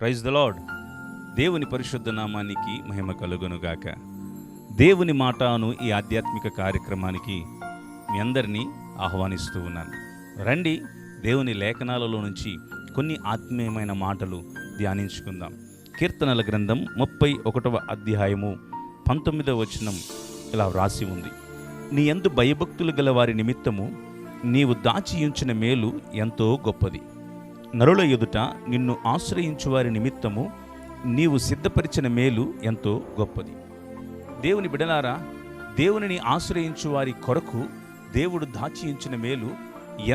Praise the lord. దేవుని పరిశుద్ధ నామానికి మహిమ కలుగునుగాక. దేవుని మాట అను ఈ ఆధ్యాత్మిక కార్యక్రమానికి మీ అందరినీ ఆహ్వానిస్తూ ఉన్నాను. రండి, దేవుని లేఖనాలలో నుంచి కొన్ని ఆత్మీయమైన మాటలు ధ్యానించుకుందాం. కీర్తనల గ్రంథం 31వ అధ్యాయము 19వ వచనం ఇలా వ్రాసి ఉంది. నీ యందు భయభక్తులు గల వారి నిమిత్తము నీవు దాచియుంచిన మేలు ఎంతో గొప్పది. నరుల ఎదుట నిన్ను ఆశ్రయించు వారి నిమిత్తము నీవు సిద్ధపరిచిన మేలు ఎంతో గొప్పది. దేవుని బిడలారా, దేవునిని ఆశ్రయించు వారి కొరకు దేవుడు దాచియుంచిన మేలు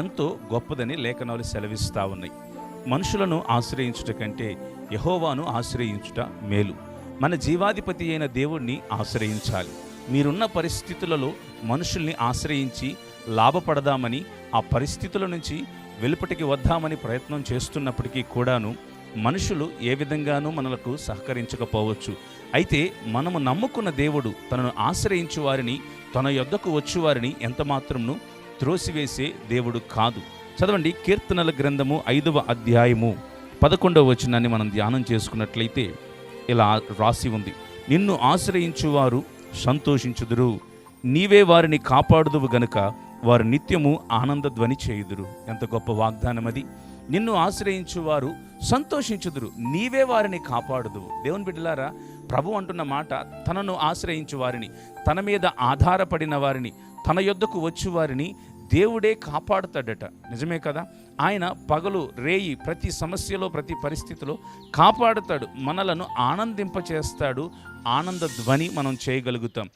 ఎంతో గొప్పదని లేఖనాలు సెలవిస్తూ ఉన్నాయి. మనుషులను ఆశ్రయించుట కంటే యెహోవాను ఆశ్రయించుట మేలు. మన జీవాధిపతి అయిన దేవుణ్ణి ఆశ్రయించాలి. మీరున్న పరిస్థితులలో మనుషుల్ని ఆశ్రయించి లాభపడదామని, ఆ పరిస్థితుల నుంచి వెలుపటికి వద్దామని ప్రయత్నం చేస్తున్నప్పటికీ కూడాను మనుషులు ఏ విధంగానూ మనలకు సహకరించకపోవచ్చు. అయితే మనము నమ్ముకున్న దేవుడు తనను ఆశ్రయించు వారిని, తన యొద్దకు వచ్చి వారిని ఎంతమాత్రమును త్రోసివేసే దేవుడు కాదు. చదవండి, కీర్తనల గ్రంథము 5వ అధ్యాయము 11వ వచనాన్ని మనం ధ్యానం చేసుకున్నట్లయితే ఇలా రాసి ఉంది. నిన్ను ఆశ్రయించువారు సంతోషించుదురు, నీవే వారిని కాపాడుదువు గనుక వారు నిత్యము ఆనందధ్వని చేయుదురు. ఎంత గొప్ప వాగ్దానం అది! నిన్ను ఆశ్రయించువారు సంతోషించుదురు, నీవే వారిని కాపాడుదువు. దేవుని బిడ్డలారా, ప్రభు అంటున్న మాట, తనను ఆశ్రయించు వారిని, తన మీద ఆధారపడిన వారిని, తన యొద్దకు వచ్చి వారిని దేవుడే కాపాడుతాడట. నిజమే కదా? ఆయన పగలు రేయి ప్రతి సమస్యలో, ప్రతి పరిస్థితిలో కాపాడుతాడు. మనలను ఆనందింపచేస్తాడు. ఆనంద ధ్వని మనం చేయగలుగుతాం.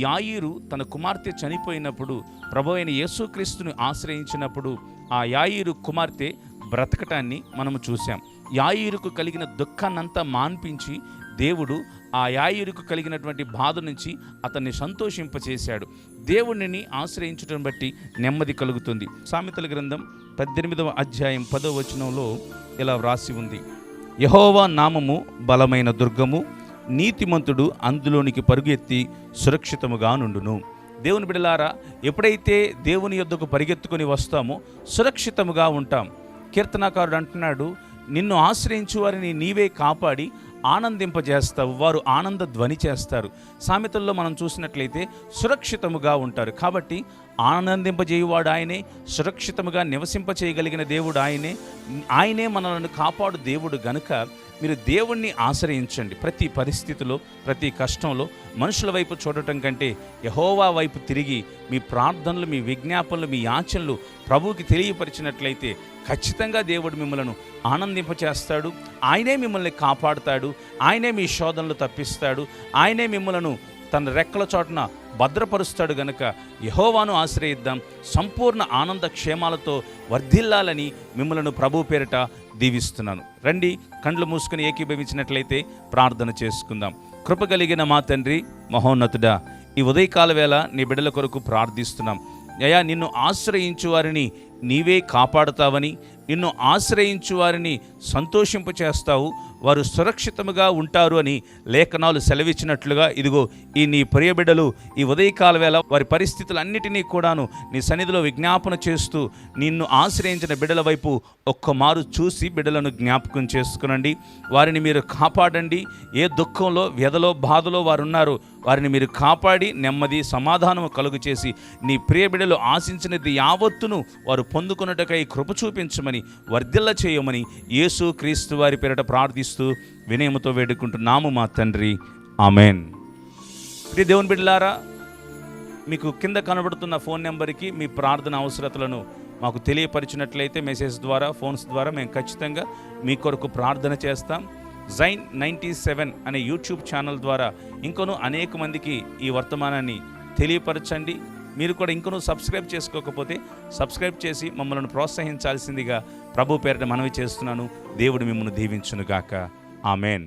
యాయీరు తన కుమార్తె చనిపోయినప్పుడు ప్రభు అయిన యేసుక్రీస్తుని ఆశ్రయించినప్పుడు ఆ యాయీరు కుమార్తె బ్రతకటాన్ని మనము చూసాం. యాయీరుకు కలిగిన దుఃఖాన్నంతా మాన్పించి దేవుడు ఆ యాయీరుకు కలిగినటువంటి బాధ నుంచి అతన్ని సంతోషింపచేశాడు. దేవుడిని ఆశ్రయించడం బట్టి నెమ్మది కలుగుతుంది. సామెతల గ్రంథం 18వ అధ్యాయం 10వ వచనంలో ఇలా వ్రాసి ఉంది. యెహోవా నామము బలమైన దుర్గము, నీతిమంతుడు అందులోనికి పరుగెత్తి సురక్షితముగా నుండును. దేవుని బిడలారా, ఎప్పుడైతే దేవుని యొద్దకు పరిగెత్తుకొని వస్తామో సురక్షితముగా ఉంటాం. కీర్తనాకారుడు అంటున్నాడు, నిన్ను ఆశ్రయించు వారిని నీవే కాపాడి ఆనందింపజేస్తావు, వారు ఆనంద ధ్వని చేస్తారు. సామెతల్లో మనం చూసినట్లయితే సురక్షితముగా ఉంటారు. కాబట్టి ఆనందింపజేయువాడు ఆయనే, సురక్షితముగా నివసింపచేయగలిగిన దేవుడు ఆయనే, ఆయనే మనల్ని కాపాడు దేవుడు గనుక మీరు దేవుణ్ణి ఆశ్రయించండి. ప్రతి పరిస్థితిలో, ప్రతి కష్టంలో మనుషుల వైపు చూడటం కంటే యెహోవా వైపు తిరిగి మీ ప్రార్థనలు, మీ విజ్ఞాపనలు, మీ యాచనలు ప్రభువుకి తెలియపరిచినట్లయితే ఖచ్చితంగా దేవుడు మిమ్మల్ని ఆనందింపచేస్తాడు. ఆయనే మిమ్మల్ని కాపాడుతాడు. ఆయనే మీ శోధనలు తప్పిస్తాడు. ఆయనే మిమ్మలను తన రెక్కల చోటున భద్రపరుస్తాడు. గనుక యెహోవాను ఆశ్రయిద్దాం. సంపూర్ణ ఆనంద క్షేమాలతో వర్ధిల్లాలని మిమ్మలను ప్రభు పేరిట దీవిస్తున్నాను. రండి, కండ్లు మూసుకొని ఏకీభవించినట్లయితే ప్రార్థన చేసుకుందాం. కృప కలిగిన మా తండ్రి, మహోన్నతుడా, ఈ ఉదయకాల వేళ నీ బిడ్డల కొరకు ప్రార్థిస్తున్నాం. అయ్యా, నిన్ను ఆశ్రయించు వారిని నీవే కాపాడుతావని, నిన్ను ఆశ్రయించు వారిని సంతోషింపచేస్తావు, వారు సురక్షితముగా ఉంటారు అని లేఖనాలు సెలవిచ్చినట్లుగా ఇదిగో ఈ నీ ప్రియ బిడ్డలు ఈ ఉదయకాల వేళ వారి పరిస్థితులన్నిటినీ కూడాను నీ సన్నిధిలో విజ్ఞాపన చేస్తూ నిన్ను ఆశ్రయించిన బిడ్డల వైపు ఒక్కమారు చూసి బిడ్డలను జ్ఞాపకం చేసుకునండి. వారిని మీరు కాపాడండి. ఏ దుఃఖంలో, వ్యధలో, బాధలో వారు ఉన్నారో వారిని మీరు కాపాడి నెమ్మది, సమాధానము కలుగు చేసి నీ ప్రియ బిడ్డలు ఆశించినది యావత్తును వారు పొందుకున్నట్టుకై కృప చూపించమని, వర్ధిల్ల చేయమని యేసు క్రీస్తు వారి పేరిట ప్రార్థిస్తూ వినయముతో వేడుకుంటున్నాము మా తండ్రి. ఆమెన్. ప్రియ దేవుని బిడ్డలారా, మీకు కింద కనబడుతున్న ఫోన్ నెంబర్కి మీ ప్రార్థన అవసరతలను మాకు తెలియపరిచినట్లయితే మెసేజ్ ద్వారా, ఫోన్స్ ద్వారా మేము ఖచ్చితంగా మీ కొరకు ప్రార్థన చేస్తాం. జైన్ 97 అనే యూట్యూబ్ ఛానల్ ద్వారా ఇంకొను అనేక మందికి ఈ వర్తమానాన్ని తెలియపరచండి. మీరు కూడా ఇంకొను సబ్స్క్రైబ్ చేసుకోకపోతే సబ్స్క్రైబ్ చేసి మమ్మల్ని ప్రోత్సహించాల్సిందిగా ప్రభు పేరిట మనవి చేస్తున్నాను. దేవుడు మిమ్మల్ని దీవించునుగాక. ఆమెన్.